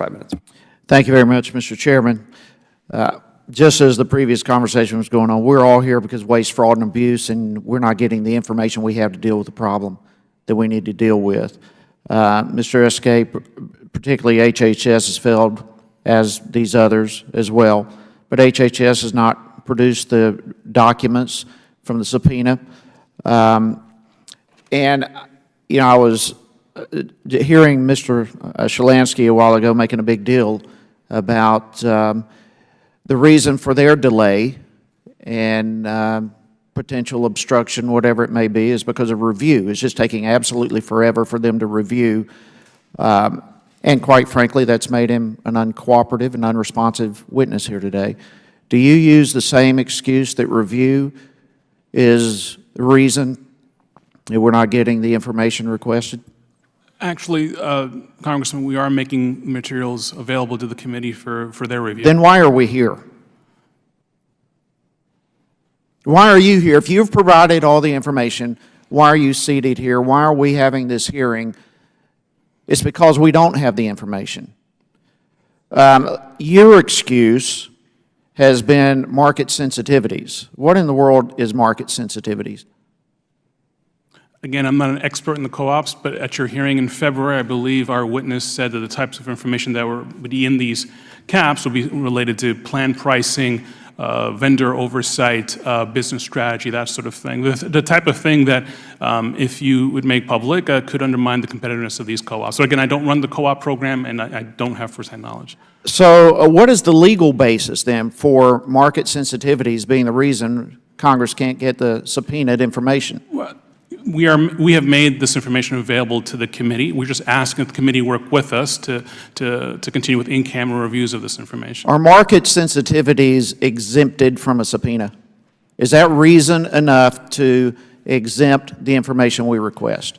5 minutes. Thank you very much, Mr. Chairman. Just as the previous conversation was going on, we're all here because of waste, fraud, and abuse, and we're not getting the information we have to deal with the problem that we need to deal with. Mr. Escape, particularly HHS, has failed, as these others as well. But HHS has not produced the documents from the subpoena. And, you know, I was hearing Mr. Shalansky a while ago making a big deal about the reason for their delay and potential obstruction, whatever it may be, is because of review. It's just taking absolutely forever for them to review. And quite frankly, that's made him an uncooperative and unresponsive witness here today. Do you use the same excuse that review is the reason that we're not getting the information requested? Actually, Congressman, we are making materials available to the committee for their review. Then why are we here? Why are you here? If you've provided all the information, why are you seated here? Why are we having this hearing? It's because we don't have the information. Your excuse has been market sensitivities. What in the world is market sensitivities? Again, I'm not an expert in the co-ops, but at your hearing in February, I believe our witness said that the types of information that would be in these caps would be related to plan pricing, vendor oversight, business strategy, that sort of thing. The type of thing that, if you would make public, could undermine the competitiveness of these co-ops. So again, I don't run the co-op program, and I don't have firsthand knowledge. So what is the legal basis then for market sensitivities being the reason Congress can't get the subpoenaed information? Well, we have made this information available to the committee. We're just asking that the committee work with us to continue with in-camera reviews of this information. Are market sensitivities exempted from a subpoena? Is that reason enough to exempt the information we request?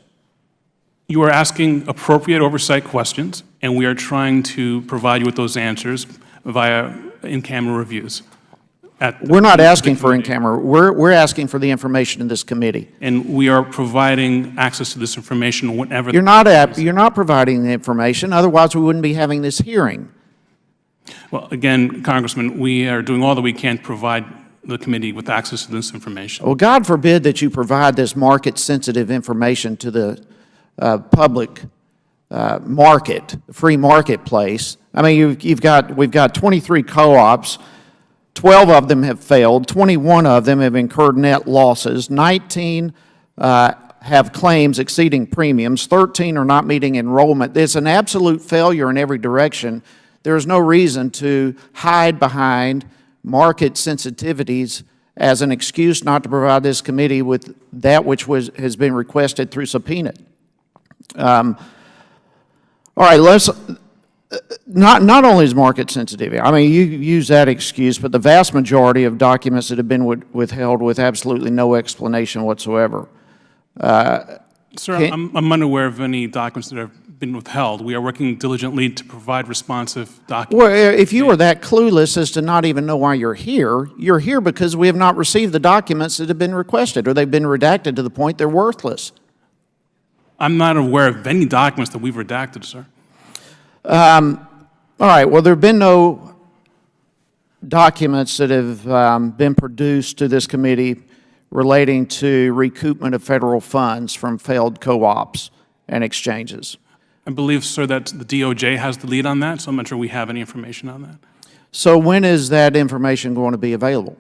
You are asking appropriate oversight questions, and we are trying to provide you with those answers via in-camera reviews. We're not asking for in-camera. We're asking for the information in this committee. And we are providing access to this information whenever. You're not providing the information. Otherwise, we wouldn't be having this hearing. Well, again, Congressman, we are doing all that we can to provide the committee with access to this information. Well, God forbid that you provide this market-sensitive information to the public market, free marketplace. I mean, we've got 23 co-ops. 12 of them have failed, 21 of them have incurred net losses, 19 have claims exceeding premiums, 13 are not meeting enrollment. It's an absolute failure in every direction. There is no reason to hide behind market sensitivities as an excuse not to provide this committee with that which has been requested through subpoena. All right, let's... Not only is market sensitivity, I mean, you use that excuse, but the vast majority of documents that have been withheld with absolutely no explanation whatsoever. Sir, I'm unaware of any documents that have been withheld. We are working diligently to provide responsive documents. Well, if you were that clueless as to not even know why you're here because we have not received the documents that have been requested, or they've been redacted to the point they're worthless. I'm not aware of any documents that we've redacted, sir. All right, well, there have been no documents that have been produced to this committee relating to recoupment of federal funds from failed co-ops and exchanges. I believe, sir, that the DOJ has the lead on that, so I'm not sure we have any information on that. So when is that information going to be available?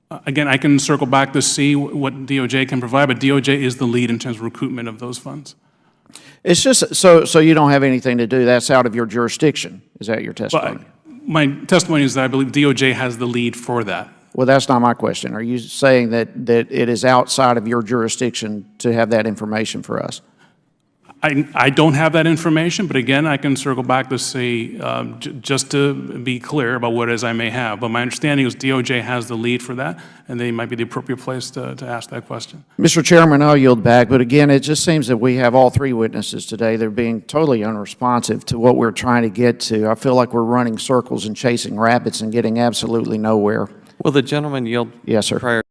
Again, I can circle back to see what DOJ can provide, but DOJ is the lead in terms of recoupment of those funds. It's just, so you don't have anything to do, that's out of your jurisdiction. Is that your testimony? But my testimony is that I believe DOJ has the lead for that. Well, that's not my question. Are you saying that it is outside of your jurisdiction to have that information for us? I don't have that information, but again, I can circle back to say, just to be clear about what it is I may have. But my understanding is DOJ has the lead for that, and they might be the appropriate place to ask that question. Mr. Chairman, I'll yield back, but again, it just seems that we have all three witnesses today. They're being totally unresponsive to what we're trying to get to. I feel like we're running circles and chasing rabbits and getting absolutely nowhere. Will the gentleman yield? Yes, sir. Prior